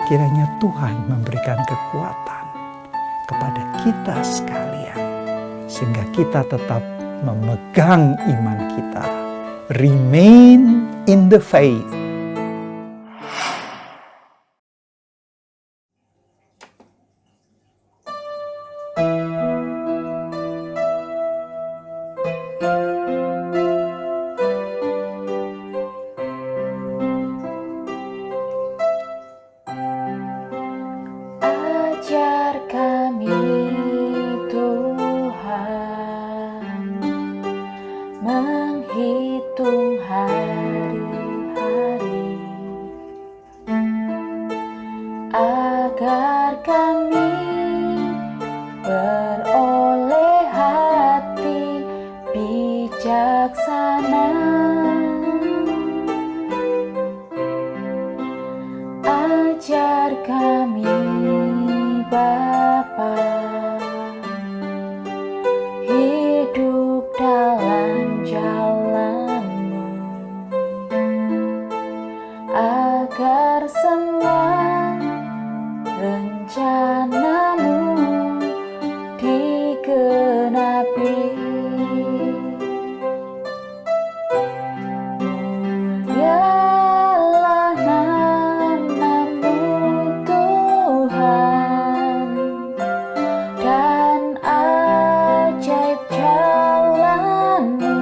Kiranya Tuhan memberikan kekuatan kepada kita sekalian, sehingga kita tetap memegang iman kita. Remain in the faith. Ajar kami Tuhan menghitung hari-hari, agar kami beroleh hati bijaksana. Ajar kami Bapa, hidup dalam jalan-Mu, agar semua rencana-Mu digenapi. Mulialah nama-Mu Tuhan, dan ajaib jalan-Mu.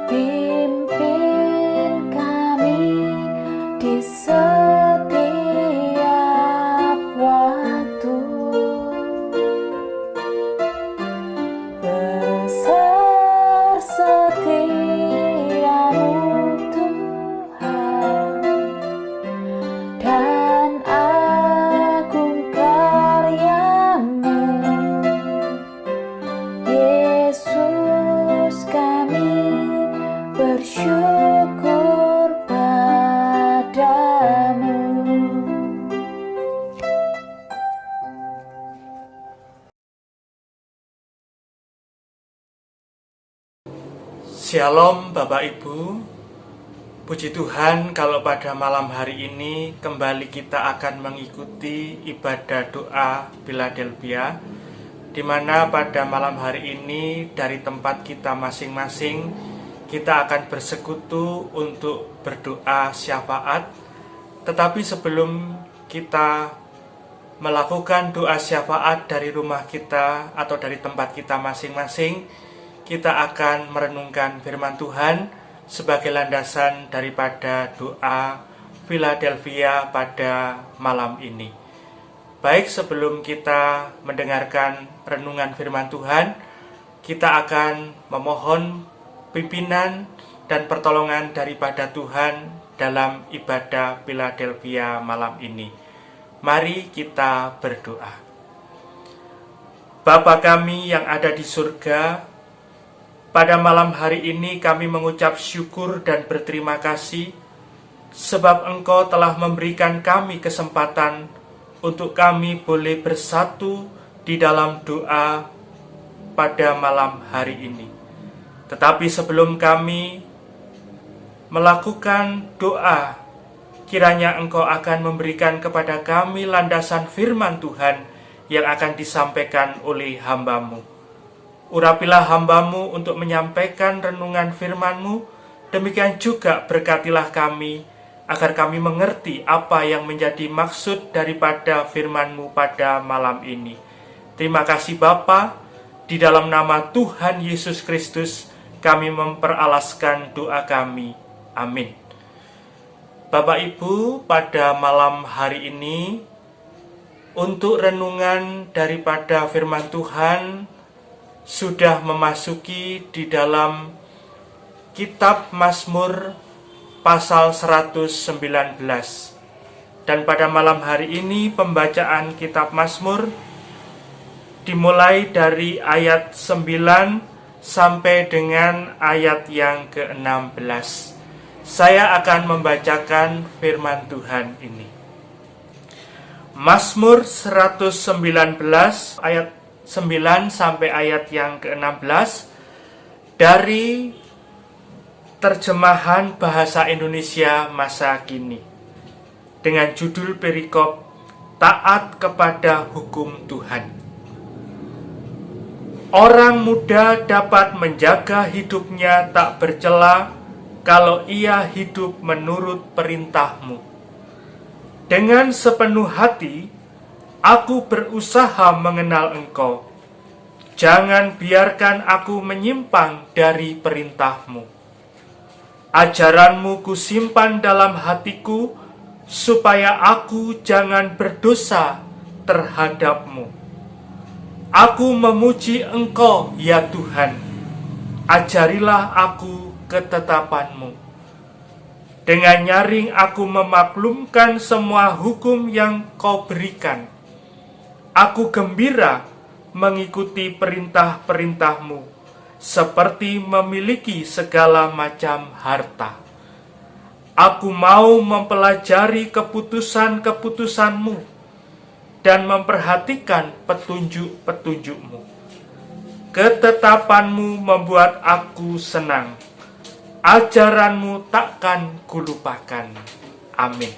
Pimpin kami di setiap waktu. Besar setia-Mu Tuhan, dan agung karya-Mu. Yesus, kami bersyukur padamu. Shalom Bapak Ibu, puji Tuhan kalau pada malam hari ini kembali kita akan mengikuti ibadah doa Philadelphia, di mana pada malam hari ini dari tempat kita masing-masing kita akan bersekutu untuk berdoa syafaat. Tetapi sebelum kita melakukan doa syafaat dari rumah kita atau dari tempat kita masing-masing, kita akan merenungkan firman Tuhan sebagai landasan daripada doa Philadelphia pada malam ini. Baik, sebelum kita mendengarkan renungan firman Tuhan, kita akan memohon pimpinan dan pertolongan daripada Tuhan dalam ibadah Philadelphia malam ini. Mari kita berdoa. Bapa kami yang ada di surga, pada malam hari ini kami mengucap syukur dan berterima kasih sebab Engkau telah memberikan kami kesempatan untuk kami boleh bersatu di dalam doa pada malam hari ini. Tetapi sebelum kami melakukan doa, kiranya Engkau akan memberikan kepada kami landasan firman Tuhan yang akan disampaikan oleh hamba-Mu. Urapilah hamba-Mu untuk menyampaikan renungan firman-Mu, demikian juga berkatilah kami, agar kami mengerti apa yang menjadi maksud daripada firman-Mu pada malam ini. Terima kasih Bapa, di dalam nama Tuhan Yesus Kristus, kami memperalaskan doa kami. Amin. Bapak Ibu, pada malam hari ini, untuk renungan daripada firman Tuhan, sudah memasuki di dalam kitab Mazmur pasal 119. Dan pada malam hari ini pembacaan kitab Mazmur dimulai dari ayat 9 sampai dengan ayat yang ke-16. Saya akan membacakan firman Tuhan ini. Mazmur 119 ayat 9 sampai ayat yang ke-16 dari terjemahan bahasa Indonesia masa kini. dengan judul perikop Taat kepada Hukum Tuhan. Orang muda dapat menjaga hidupnya tak bercela kalau ia hidup menurut perintah-Mu. Dengan sepenuh hati, aku berusaha mengenal Engkau. Jangan biarkan aku menyimpang dari perintah-Mu. Ajaran-Mu kusimpan dalam hatiku, supaya aku jangan berdosa terhadap-Mu. Aku memuji Engkau, ya Tuhan. Ajarilah aku ketetapan-Mu. Dengan nyaring aku memaklumkan semua hukum yang Kau berikan. Aku gembira mengikuti perintah-perintah-Mu, seperti memiliki segala macam harta. Aku mau mempelajari keputusan-keputusan-Mu dan memperhatikan petunjuk-petunjuk-Mu. Ketetapan-Mu membuat aku senang. Ajaran-Mu takkan kulupakan. Amin.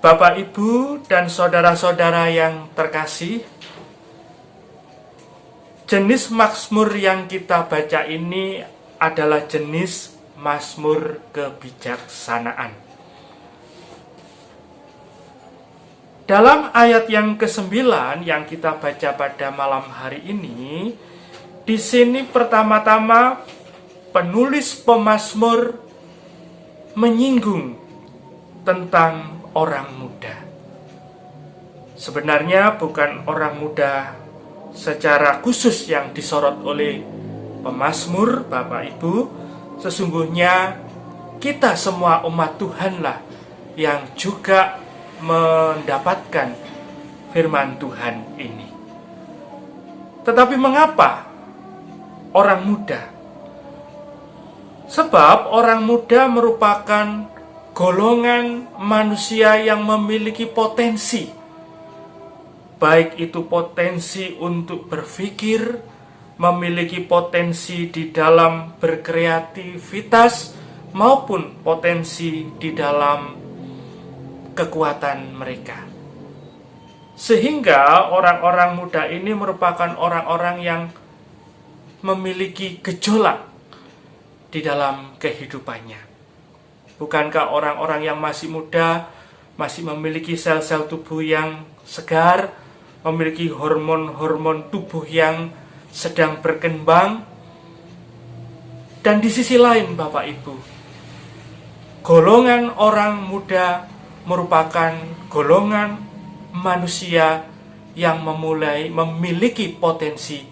Bapak, Ibu, dan saudara-saudara yang terkasih, jenis mazmur yang kita baca ini adalah jenis mazmur kebijaksanaan. Dalam ayat yang ke-9 yang kita baca pada malam hari ini, di sini pertama-tama penulis pemazmur menyinggung tentang orang muda. Sebenarnya bukan orang muda secara khusus yang disorot oleh pemazmur, Bapak Ibu. Sesungguhnya kita semua umat Tuhanlah yang juga mendapatkan firman Tuhan ini. Tetapi mengapa orang muda? Sebab orang muda merupakan golongan manusia yang memiliki potensi. Baik itu potensi untuk berpikir, memiliki potensi di dalam berkreativitas, maupun potensi di dalam kekuatan mereka. Sehingga orang-orang muda ini merupakan orang-orang yang memiliki gejolak di dalam kehidupannya. Bukankah orang-orang yang masih muda masih memiliki sel-sel tubuh yang segar, memiliki hormon-hormon tubuh yang sedang berkembang? Dan di sisi lain, Bapak Ibu, golongan orang muda merupakan golongan manusia yang memiliki potensi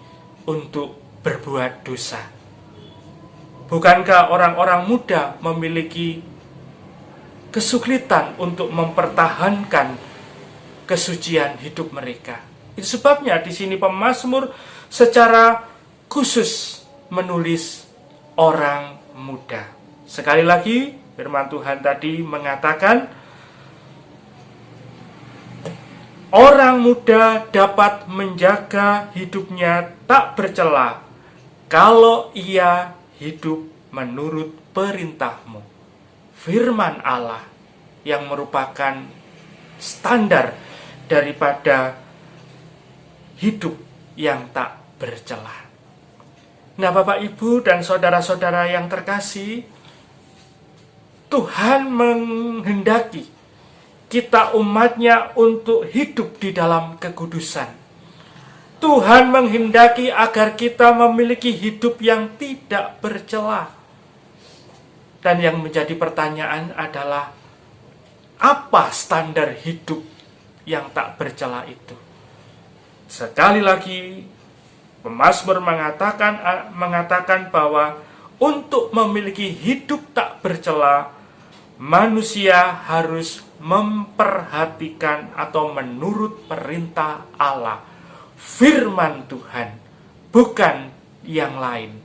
untuk berbuat dosa. Bukankah orang-orang muda memiliki kesulitan untuk mempertahankan kesucian hidup mereka? Itu sebabnya di sini pemazmur secara khusus menulis orang muda. Sekali lagi, firman Tuhan tadi mengatakan, orang muda dapat menjaga hidupnya tak bercela kalau ia hidup menurut perintah-Mu. Firman Allah yang merupakan standar daripada hidup yang tak bercela. Nah, Bapak, Ibu, dan saudara-saudara yang terkasih, Tuhan menghendaki kita umatnya untuk hidup di dalam kekudusan. Tuhan menghendaki agar kita memiliki hidup yang tidak bercela. Dan yang menjadi pertanyaan adalah, apa standar hidup yang tak bercela itu? Sekali lagi, pemazmur mengatakan bahwa untuk memiliki hidup tak bercela, manusia harus memperhatikan atau menurut perintah Allah, firman Tuhan, bukan yang lain.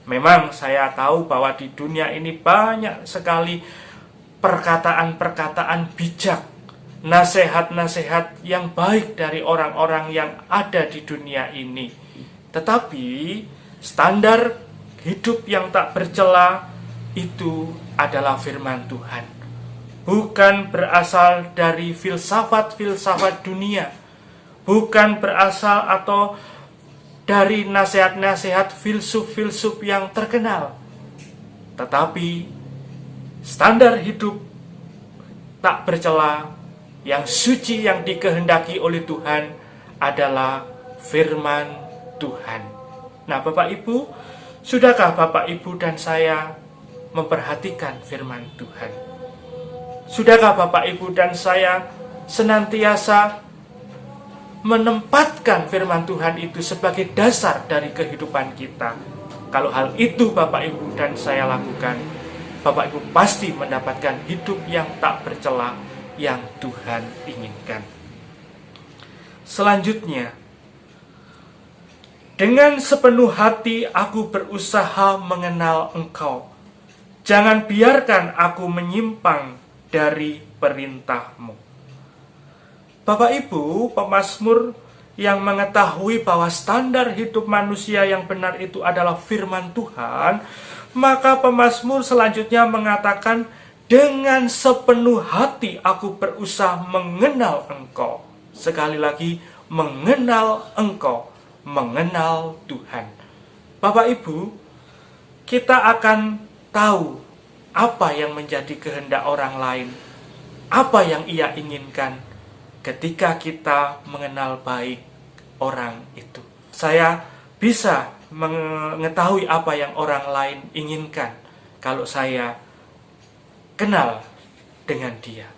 Memang saya tahu bahwa di dunia ini banyak sekali perkataan-perkataan bijak, nasihat-nasihat yang baik dari orang-orang yang ada di dunia ini. Tetapi standar hidup yang tak bercela itu adalah firman Tuhan. bukan berasal dari filsafat-filsafat dunia, bukan berasal atau dari nasihat-nasihat filsuf-filsuf yang terkenal, tetapi standar hidup tak bercela yang suci yang dikehendaki oleh Tuhan adalah firman Tuhan. Nah, Bapak Ibu, sudahkah Bapak Ibu dan saya memperhatikan firman Tuhan? Sudahkah Bapak Ibu dan saya senantiasa menempatkan firman Tuhan itu sebagai dasar dari kehidupan kita? Kalau hal itu Bapak Ibu dan saya lakukan, Bapak Ibu pasti mendapatkan hidup yang tak bercela yang Tuhan inginkan. Selanjutnya, dengan sepenuh hati aku berusaha mengenal Engkau. Jangan biarkan aku menyimpang dari perintah-Mu. Bapak Ibu, pemazmur yang mengetahui bahwa standar hidup manusia yang benar itu adalah firman Tuhan, maka pemazmur selanjutnya mengatakan, dengan sepenuh hati aku berusaha mengenal Engkau. Sekali lagi, mengenal Engkau, mengenal Tuhan. Bapak Ibu, kita akan tahu apa yang menjadi kehendak orang lain, apa yang ia inginkan ketika kita mengenal baik orang itu. Saya bisa mengetahui apa yang orang lain inginkan kalau saya kenal dengan dia.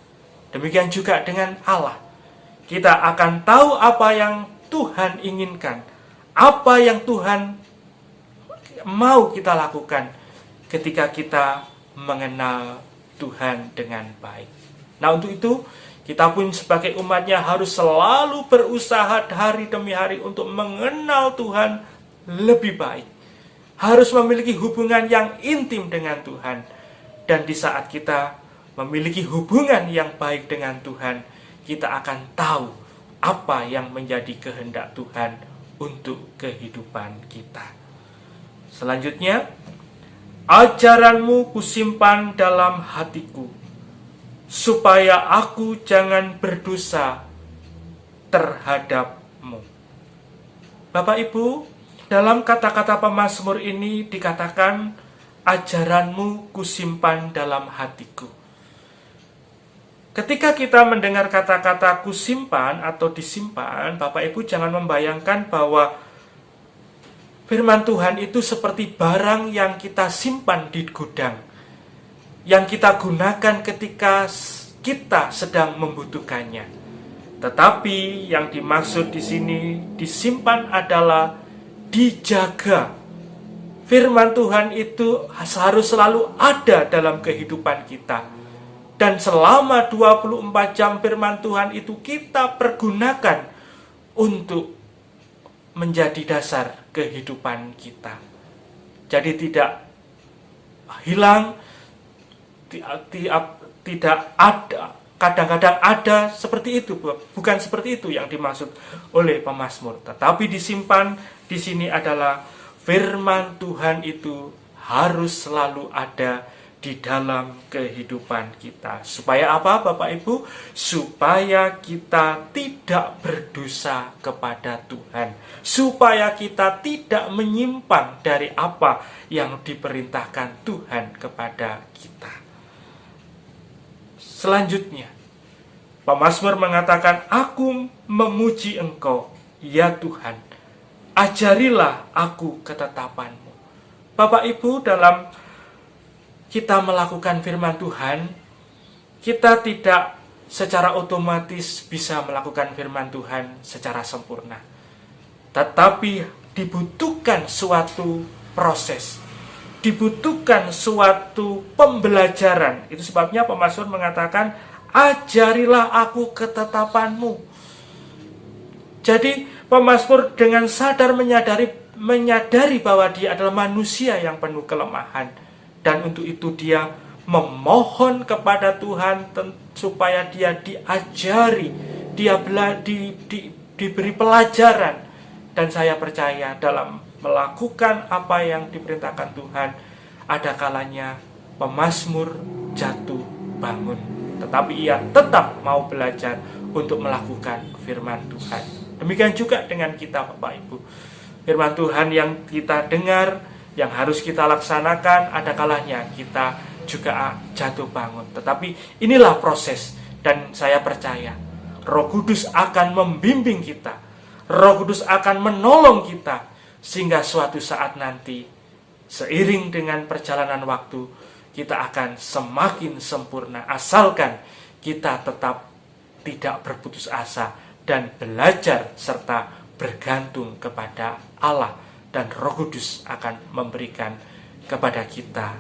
Demikian juga dengan Allah. Kita akan tahu apa yang Tuhan inginkan, apa yang Tuhan mau kita lakukan ketika kita mengenal Tuhan dengan baik. Nah, untuk itu kita pun sebagai umatnya harus selalu berusaha hari demi hari untuk mengenal Tuhan lebih baik. Harus memiliki hubungan yang intim dengan Tuhan. Dan di saat kita memiliki hubungan yang baik dengan Tuhan, kita akan tahu apa yang menjadi kehendak Tuhan untuk kehidupan kita. Selanjutnya, ajaran-Mu kusimpan dalam hatiku, supaya aku jangan berdosa terhadap-Mu. Bapak Ibu, dalam kata-kata pemazmur ini dikatakan, ajaran-Mu kusimpan dalam hatiku. Ketika kita mendengar kata-kata kusimpan atau disimpan, Bapak Ibu jangan membayangkan bahwa firman Tuhan itu seperti barang yang kita simpan di gudang, yang kita gunakan ketika kita sedang membutuhkannya. Tetapi yang dimaksud di sini disimpan adalah dijaga. Firman Tuhan itu harus selalu ada dalam kehidupan kita. Dan selama 24 jam firman Tuhan itu kita pergunakan untuk menjadi dasar kehidupan kita. Jadi tidak hilang, tidak ada, kadang-kadang ada seperti itu, bukan seperti itu yang dimaksud oleh pemazmur. Tetapi disimpan di sini adalah firman Tuhan itu harus selalu ada di dalam kehidupan kita. Supaya apa, Bapak Ibu? Supaya kita tidak berdosa kepada Tuhan. Supaya kita tidak menyimpang dari apa yang diperintahkan Tuhan kepada kita. Selanjutnya, pemazmur mengatakan, aku memuji Engkau, ya Tuhan. Ajarilah aku ketetapan-Mu. Bapak Ibu, dalam kita melakukan firman Tuhan, kita tidak secara otomatis bisa melakukan firman Tuhan secara sempurna. Tetapi dibutuhkan suatu proses, dibutuhkan suatu pembelajaran. Itu sebabnya pemazmur mengatakan, ajarilah aku ketetapan-Mu. Jadi pemazmur dengan sadar menyadari bahwa dia adalah manusia yang penuh kelemahan. Dan untuk itu dia memohon kepada Tuhan supaya dia diajari, dia diberi pelajaran. Dan saya percaya dalam melakukan apa yang diperintahkan Tuhan, ada kalanya pemazmur jatuh bangun tetapi ia tetap mau belajar untuk melakukan firman Tuhan. Demikian juga dengan kita, Bapak Ibu. Firman Tuhan yang kita dengar, yang harus kita laksanakan, ada kalanya kita juga jatuh bangun. Tetapi inilah proses, dan saya percaya Roh Kudus akan membimbing kita, Roh Kudus akan menolong kita, sehingga suatu saat nanti, seiring dengan perjalanan waktu, kita akan semakin sempurna, asalkan kita tetap tidak berputus asa dan belajar serta bergantung kepada Allah, dan Roh Kudus akan memberikan kepada kita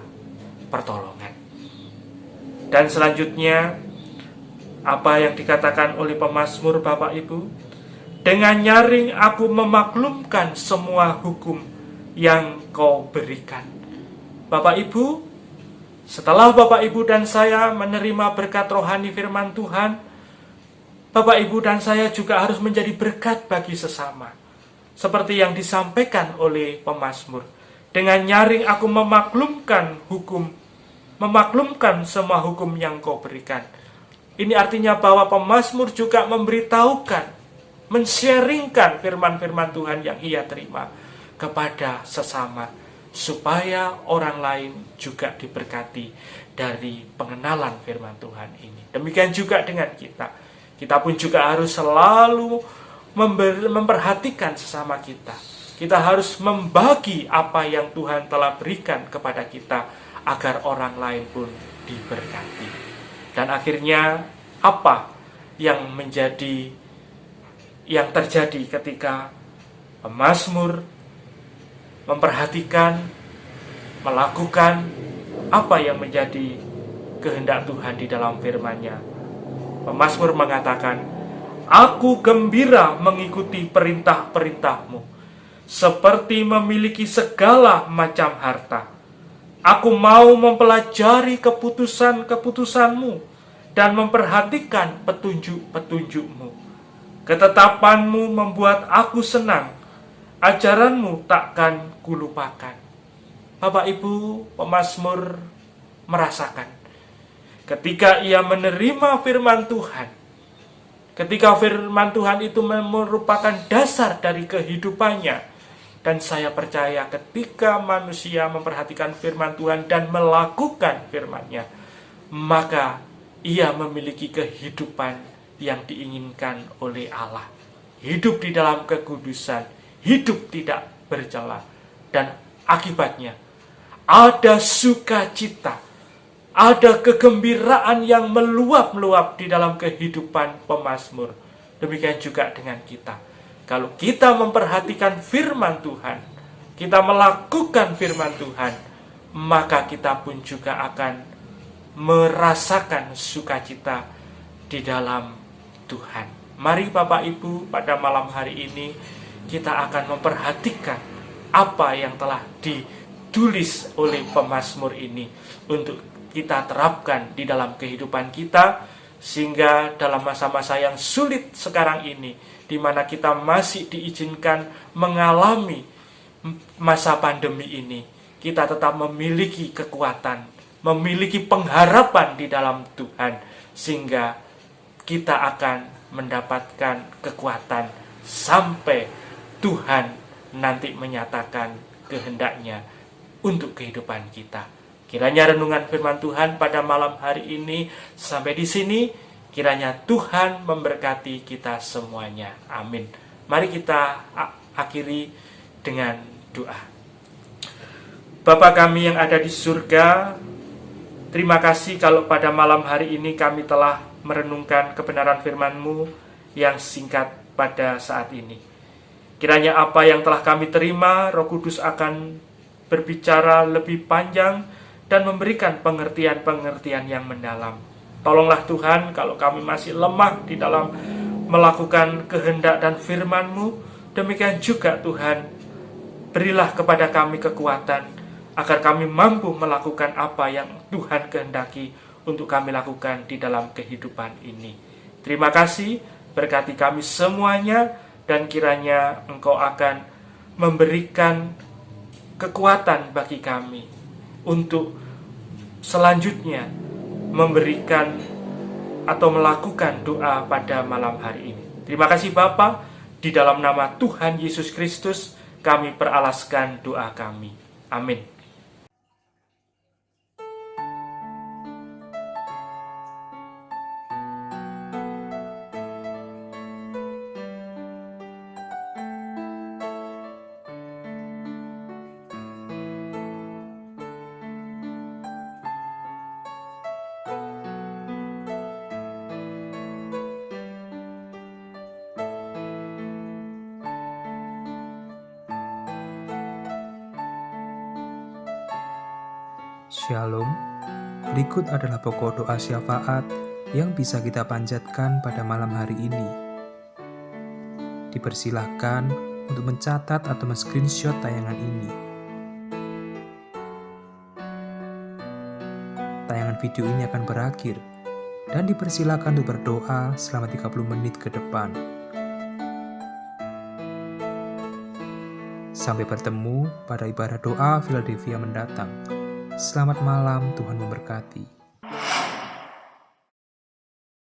pertolongan. Dan selanjutnya, apa yang dikatakan oleh pemazmur, Bapak Ibu, dengan nyaring aku memaklumkan semua hukum yang kau berikan. Bapak Ibu, setelah Bapak Ibu dan saya menerima berkat rohani firman Tuhan, Bapak Ibu dan saya juga harus menjadi berkat bagi sesama. Seperti yang disampaikan oleh pemazmur. Dengan nyaring aku memaklumkan semua hukum yang kau berikan. Ini artinya bahwa pemazmur juga memberitahukan, men-sharingkan firman-firman Tuhan yang ia terima kepada sesama, supaya orang lain juga diberkati dari pengenalan firman Tuhan ini. Demikian juga dengan kita. Kita pun juga harus selalu memperhatikan sesama kita. Kita harus membagi apa yang Tuhan telah berikan kepada kita, agar orang lain pun diberkati. Dan akhirnya apa yang terjadi ketika pemazmur memperhatikan, melakukan apa yang menjadi kehendak Tuhan di dalam firman-Nya. Pemazmur mengatakan, aku gembira mengikuti perintah-perintahmu, seperti memiliki segala macam harta. Aku mau mempelajari keputusan-keputusanmu dan memperhatikan petunjuk-petunjukmu. Ketetapanmu membuat aku senang, ajaranmu takkan kulupakan. Bapak Ibu, pemazmur merasakan ketika ia menerima firman Tuhan, ketika firman Tuhan itu merupakan dasar dari kehidupannya, dan saya percaya ketika manusia memperhatikan firman Tuhan dan melakukan firman-Nya, maka ia memiliki kehidupan yang diinginkan oleh Allah. Hidup di dalam kekudusan, hidup tidak bercela, dan akibatnya ada sukacita, ada kegembiraan yang meluap-luap di dalam kehidupan pemazmur. Demikian juga dengan kita. Kalau kita memperhatikan firman Tuhan, kita melakukan firman Tuhan, maka kita pun juga akan merasakan sukacita di dalam Tuhan. Mari Bapak Ibu, pada malam hari ini kita akan memperhatikan apa yang telah ditulis oleh pemazmur ini untuk kita terapkan di dalam kehidupan kita, sehingga dalam masa-masa yang sulit sekarang ini, di mana kita masih diizinkan mengalami masa pandemi ini, kita tetap memiliki kekuatan, memiliki pengharapan di dalam Tuhan, sehingga kita akan mendapatkan kekuatan sampai Tuhan nanti menyatakan kehendak-Nya untuk kehidupan kita. Kiranya renungan firman Tuhan pada malam hari ini sampai di sini. Kiranya Tuhan memberkati kita semuanya. Amin. Mari kita akhiri dengan doa. Bapa kami yang ada di surga, terima kasih kalau pada malam hari ini kami telah merenungkan kebenaran firman-Mu yang singkat pada saat ini. Kiranya apa yang telah kami terima, Roh Kudus akan berbicara lebih panjang dan memberikan pengertian-pengertian yang mendalam. Tolonglah Tuhan kalau kami masih lemah di dalam melakukan kehendak dan firman-Mu. Demikian juga Tuhan, berilah kepada kami kekuatan agar kami mampu melakukan apa yang Tuhan kehendaki untuk kami lakukan di dalam kehidupan ini. Terima kasih, berkati kami semuanya, dan kiranya Engkau akan memberikan kekuatan bagi kami untuk selanjutnya memberikan atau melakukan doa pada malam hari ini. Terima kasih Bapa, di dalam nama Tuhan Yesus Kristus kami peralaskan doa kami. Amin. Shalom, berikut adalah pokok doa syafaat yang bisa kita panjatkan pada malam hari ini. Dipersilahkan untuk mencatat atau men-screenshot tayangan ini. Tayangan video ini akan berakhir dan dipersilakan untuk berdoa selama 30 menit ke depan. Sampai bertemu pada ibadah doa Philadelphia mendatang. Selamat malam, Tuhan memberkati.